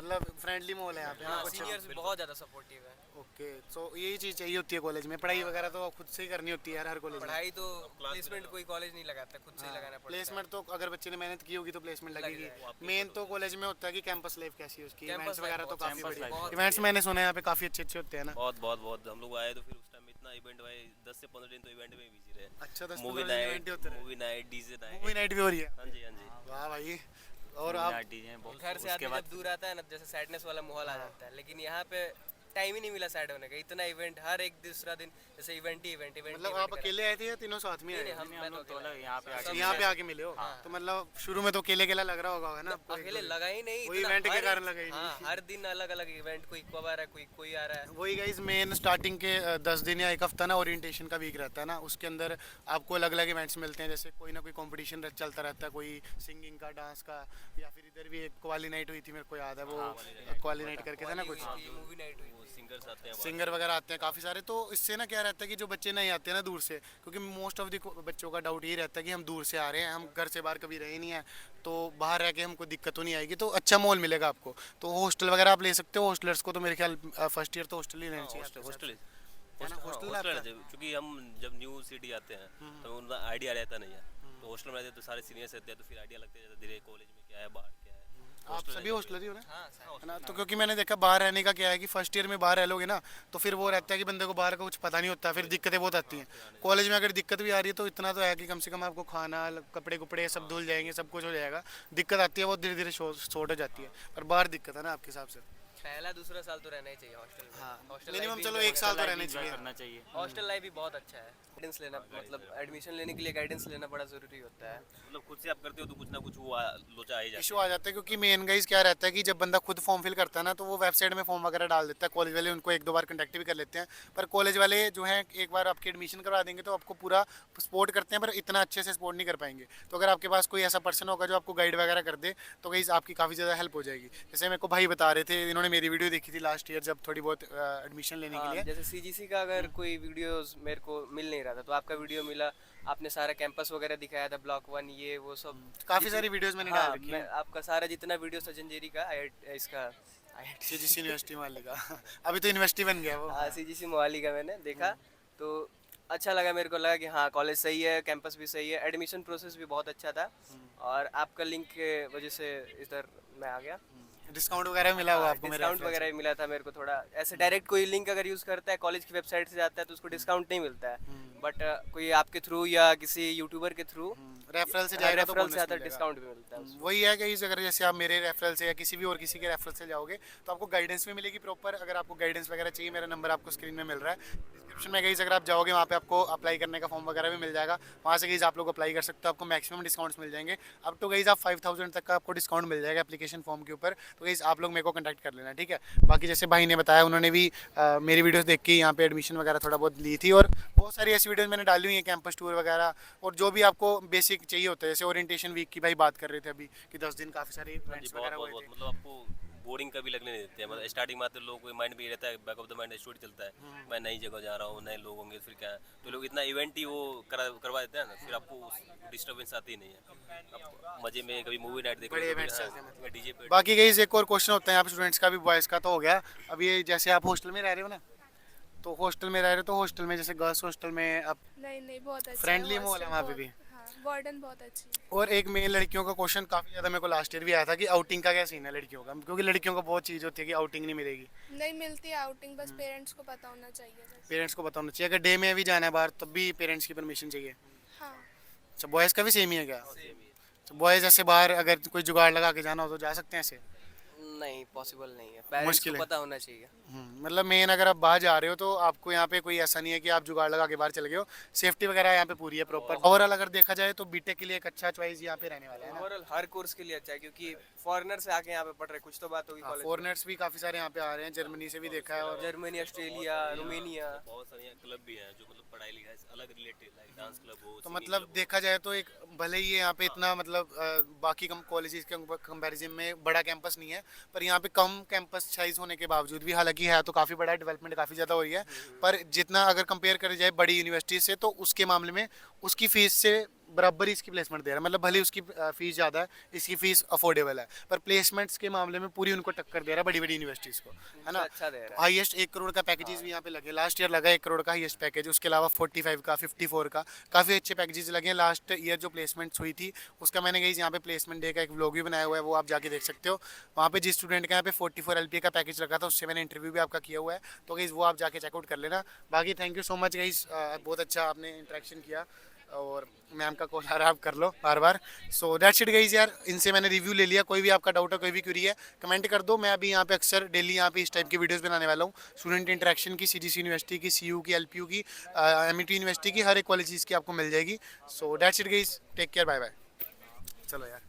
मतलब फ्रेंडली माहौल है यहाँ पे ना हाँ, कुछ। सीनियर्स भी बहुत ज़्यादा सपोर्टिव है। ओके, तो यही चीज़ चाहिए होती है कॉलेज में, पढ़ाई वगैरह तो खुद से ही करनी होती है यार हर कॉलेज में। पढ़ाई तो प्लेसमेंट कोई कॉलेज नहीं लगाता, खुद से ही लगाना पड़ता है। प्लेसमेंट तो अगर बच्चे ने मेहनत की होगी तो प्लेसमेंट लग लगेगी। जाएगा। मेन तो कॉलेज में होता है कि कैंपस लाइफ कैसी है उसकी, कैंपस इवेंट्स लाइफ वगैरह तो बहुत काफ़ी अच्छी है, बढ़िया। बहुत इवेंट्स मैंने सुना है यहाँ पे काफ़ी अच्छे अच्छे होते हैं ना। बहुत बहुत बहुत हम लोग आए तो फिर उस टाइम इतना इवेंट भाई 10 से 15 दिन तो इवेंट में ही बिजी रहे। अच्छा, 10 मूवी 15 दिन इवेंट ही नाइट, होते रहे। Movie night, DJ movie night. Night भी हो रही है। हाँ जी, हाँ जी। वाह भाई। और आप घर से आदमी जब दूर आता है ना, जैसे सैडनेस वाला माहौल आ जाता है, लेकिन यहाँ पे टाइम ही नहीं मिला सैड होने का। इतना इवेंट, हर एक दूसरा दिन जैसे इवेंट ही इवेंट इवेंट मतलब आप अकेले आए थे या तीनों साथ में आए थे? मैं तो अकेला यहाँ पे अच्छा, यहाँ पे आके मिले हो। तो मतलब शुरू में तो अकेले अकेला लग रहा होगा ना आपको? अकेले लगा ही नहीं, कोई इतना इवेंट के हर कारण एक- लगा ही हाँ, नहीं। हर दिन अलग अलग इवेंट, कोई कब आ रहा है, कोई कोई आ रहा है। वही गाइस, मेन स्टार्टिंग के 10 दिन या एक हफ्ता ना ओरिएंटेशन का वीक रहता है ना, उसके अंदर आपको अलग अलग इवेंट्स मिलते हैं। जैसे कोई ना कोई कंपटीशन चलता रहता है, कोई सिंगिंग का, डांस का, या फिर इधर भी एक कवाली नाइट हुई थी, मेरे को याद है वो कवाली नाइट करके था ना कुछ। मूवी नाइट हुई। वो सिंगर्स आते हैं सिंगर वगैरह आते हैं काफ़ी सारे। तो इससे ना क्या रहता है कि जो बच्चे नहीं आते हैं ना दूर से, क्योंकि मोस्ट ऑफ द बच्चों का डाउट यही रहता है कि हम दूर से आ रहे हैं, हम घर से बाहर कभी रहे नहीं है, तो बाहर रह के हमको दिक्कत तो नहीं आएगी, तो अच्छा माहौल मिलेगा आपको। तो हॉस्टल वगैरह आप ले सकते हो। हॉस्टलर्स को तो मेरे ख्याल फर्स्ट ईयर तो हॉस्टल ही लेना चाहिए आपके हिसाब हॉस्टल से। है ना, हॉस्टल में हॉस्टल आपका? क्योंकि हम जब न्यू सिटी आते हैं तो उनका आइडिया रहता नहीं है। तो हॉस्टल में रहते हैं तो सारे सीनियर्स रहते हैं, तो फिर आइडिया लगता है धीरे कॉलेज में क्या है, बाहर क्या है। आप सभी हॉस्टलर ही हो ना? हाँ, है ना। तो क्योंकि मैंने देखा बाहर रहने का क्या है कि फर्स्ट ईयर में बाहर रह लोगे ना, तो फिर वो रहता है कि बंदे को बाहर का कुछ पता नहीं होता, फिर दिक्कतें बहुत आती हैं। कॉलेज में अगर दिक्कत भी आ रही है तो इतना तो है कि कम से कम आपको खाना, कपड़े कुपड़े सब धुल जाएंगे, सब कुछ हो जाएगा। दिक्कत आती है वो धीरे धीरे शॉर्ट हो जाती है, पर बाहर दिक्कत है ना आपके हिसाब से? पहला दूसरा साल तो रहना ही चाहिए हॉस्टल में। हाँ, हॉस्टल मिनिमम लाइफ चलो भी एक साल तो रहना एंजॉय चाहिए। करना चाहिए। हॉस्टल लाइफ भी बहुत अच्छा है। गाइडेंस लेना, मतलब एडमिशन लेने के लिए गाइडेंस लेना बड़ा ज़रूरी होता है। मतलब खुद से आप करते हो तो कुछ ना कुछ वो लोचा आ ही जाता इशू आ जाता है, क्योंकि मेन गाइस क्या रहता है कि जब बंदा खुद फॉर्म फिल करता है ना, तो वो वेबसाइट में फॉर्म वगैरह डाल देता है, कॉलेज वाले उनको एक दो बार कंटेक्ट भी कर लेते हैं। पर कॉलेज वाले जो हैं एक बार आपकी एडमिशन करवा देंगे तो आपको पूरा सपोर्ट करते हैं, पर इतना अच्छे से सपोर्ट नहीं कर पाएंगे। तो अगर आपके पास कोई ऐसा पर्सन होगा जो आपको गाइड वगैरह कर दे, तो गाइस आपकी काफ़ी ज़्यादा हेल्प हो जाएगी। जैसे मेरे को भाई बता रहे थे, इन्होंने मेरी वीडियो देखी थी लास्ट ईयर जब थोड़ी बहुत एडमिशन लेने के हाँ, लिए। जैसे सीजीसी का अगर कोई वीडियोस मेरे को मिल नहीं रहा था, तो आपका वीडियो मिला, आपने सारा कैंपस वगैरह दिखाया था, ब्लॉक 1 ये वो सब। काफ़ी सारी वीडियोस मैंने डाल हाँ, रखी मैं है आपका सारा जितना वीडियो था जंजेरी का, इसका सीजीसी यूनिवर्सिटी वाले का। अभी तो यूनिवर्सिटी बन गया वो। हाँ, सीजीसी मोहाली का मैंने देखा, तो अच्छा लगा। मेरे को लगा कि हाँ, कॉलेज सही है, कैंपस भी सही है, एडमिशन प्रोसेस भी बहुत अच्छा था, और आपका लिंक के वजह से इधर मैं आ गया। डिस्काउंट वगैरह मिला हुआ आपको? मेरे डिस्काउंट वगैरह भी मिला था मेरे को थोड़ा। ऐसे डायरेक्ट कोई लिंक अगर यूज़ करता है, कॉलेज की वेबसाइट से जाता है, तो उसको डिस्काउंट नहीं मिलता है। बट कोई आपके थ्रू या किसी यूट्यूबर के थ्रू रेफरल से जाएगा तो रेफरल bonus से आता है, मिलेगा। डिस्काउंट भी मिलता है उसको। वही है कि अगर जैसे आप मेरे रेफरल से या किसी भी और किसी के रेफरल से जाओगे तो आपको गाइडेंस भी मिलेगी प्रॉपर। अगर आपको गाइडेंस वगैरह चाहिए, मेरा नंबर आपको स्क्रीन में मिल रहा है डिस्क्रिप्शन में। गाइस अगर आप जाओगे वहाँ पे आपको अप्लाई करने का फॉर्म वगैरह भी मिल जाएगा, वहाँ से गाइस आप लोग अप्लाई कर सकते हो, आपको मैक्सिमम डिस्काउंट्स मिल जाएंगे। अब तो गाइस आप 5000 तक का आपको डिस्काउंट मिल जाएगा एप्लीकेशन फॉर्म के ऊपर। तो गाइस आप लोग मेरे को कॉन्टैक्ट कर लेना, ठीक है। बाकी जैसे भाई ने बताया, उन्होंने भी मेरी वीडियोस देख के यहाँ पे एडमिशन वगैरह थोड़ा बहुत ली थी, और बहुत सारी ऐसी वीडियोस मैंने डाली हुई हैं, कैंपस टूर वगैरह, और जो भी आपको बेसिक चाहिए होता है। जैसे ओरिएंटेशन वीक की भाई बात कर रहे थे अभी कि 10 दिन काफ़ी सारे जी, इवेंट्स बहुत वगैरह बहुत हुए बहुत थे। मतलब आपको बोरिंग कभी लगने नहीं देते हैं। मतलब स्टार्टिंग में आते लोगों को माइंड में ये रहता है, back of the mind story चलता है, मैं नई जगह जा रहा हूँ, नए लोग होंगे, फिर क्या है, तो लोग इतना इवेंट ही वो करवा देते हैं ना, फिर आपको डिस्टर्बेंस आती ही नहीं है। आप मजे में कभी मूवी नाइट देख बड़े लो, events चलते हैं मतलब। डीजे पे। बाकी गाइस एक और क्वेश्चन होता है यहाँ पे स्टूडेंट्स का भी, बॉयज़ का तो हो गया। अब ये जैसे आप हॉस्टल में रह रहे हो ना, तो हॉस्टल में रह रहे हो तो हॉस्टल में जैसे गर्ल्स हॉस्टल में आप नहीं नहीं, बहुत अच्छा Friendly है माहौल है hostel, वहाँ पे बहुत- भी। हाँ, वार्डन बहुत अच्छी है। और एक मेन लड़कियों का क्वेश्चन काफ़ी ज़्यादा मेरे को लास्ट ईयर भी आया था कि आउटिंग का क्या सीन है लड़कियों का, क्योंकि लड़कियों को बहुत चीज़ होती है कि आउटिंग नहीं मिलेगी। नहीं मिलती आउटिंग, बस पेरेंट्स को पता होना चाहिए बस। पेरेंट्स को पता होना चाहिए, अगर डे में भी जाना है बाहर तब भी पेरेंट्स की परमिशन चाहिए। हाँ, अच्छा, बॉयज़ का भी सेम ही है क्या? तो बॉयज़ ऐसे बाहर अगर कोई जुगाड़ लगा के जाना हो तो जा सकते हैं ऐसे? नहीं, पॉसिबल नहीं है, पेरेंट्स मुश्किल को है। पता होना चाहिए। मतलब मेन अगर आप बाहर जा रहे हो तो आपको यहाँ पे कोई ऐसा नहीं है कि आप जुगाड़ लगा के बाहर चले गए हो। सेफ्टी वगैरह यहाँ पे पूरी है प्रॉपर। ओवरऑल अगर देखा जाए तो बीटेक के लिए एक अच्छा चॉइस यहाँ पे रहने वाला है ना। ओवरऑल हर कोर्स के लिए अच्छा है, क्योंकि फॉरेनर से आके यहाँ पे पढ़ रहे, कुछ तो बात होगी कॉलेज। फॉरेनर्स भी काफ़ी सारे यहाँ पे आ रहे हैं, जर्मनी से भी देखा है। और जर्मनी, ऑस्ट्रेलिया, रोमेनिया। बहुत सारे क्लब भी हैं जो मतलब पढ़ाई लिखाई से अलग रिलेटेड, लाइक डांस क्लब हो, तो singing मतलब club हो। देखा जाए तो एक भले ही यहाँ पे इतना मतलब बाकी कम कॉलेजेस के कंपैरिजन में बड़ा कैंपस नहीं है, पर यहाँ पे कम कैंपस साइज होने के बावजूद भी, हालांकि है तो काफ़ी बड़ा, डेवलपमेंट काफ़ी ज़्यादा हो रही है, पर जितना अगर कंपेयर करी जाए बड़ी यूनिवर्सिटी से तो उसके मामले में उसकी फ़ीस से बराबर ही इसकी प्लेसमेंट दे रहा है, मतलब भले उसकी फीस ज़्यादा है, इसकी फीस अफोर्डेबल है, पर प्लेसमेंट्स के मामले में पूरी उनको टक्कर दे रहा है बड़ी बड़ी यूनिवर्सिटीज़ को, है ना। अच्छा दे रहा है। हाईएस्ट 1 करोड़ का पैकेजेस भी यहाँ पे लगे, लास्ट ईयर लगा 1 करोड़ का हाईएस्ट पैकेज, उसके अलावा 45 का 54 का काफ़ी अच्छे पैकेजेस लगे हैं। लास्ट ईयर जो प्लेसमेंट्स हुई थी उसका मैंने कहीं यहाँ पे प्लेसमेंट डे का एक व्लॉग भी बनाया हुआ है, वो आप जाके देख सकते हो। वहाँ पे जिस स्टूडेंट का यहाँ पे 44 LPA का पैकेज लगा था उससे मैंने इंटरव्यू भी आपका किया हुआ है, तो गाइस वो आप जाके चेकआउट कर लेना। बाकी thank you so much guys, बहुत अच्छा आपने इंटरेक्शन किया, और मैम का कॉल आ रहा है, आप कर लो बार बार। सो दैट्स इट गाइस यार, इनसे मैंने रिव्यू ले लिया। कोई भी आपका डाउट है, कोई भी क्वेरी है, कमेंट कर दो। मैं अभी यहाँ पे अक्सर डेली यहाँ पे इस टाइप की वीडियोस बनाने वाला हूँ, स्टूडेंट इंटरेक्शन की, CGC यूनिवर्सिटी की, CU की, LPU की, MIT यूनिवर्सिटी की, हर एक कॉलेज की आपको मिल जाएगी। So that's it guys, take care, bye bye. चलो यार।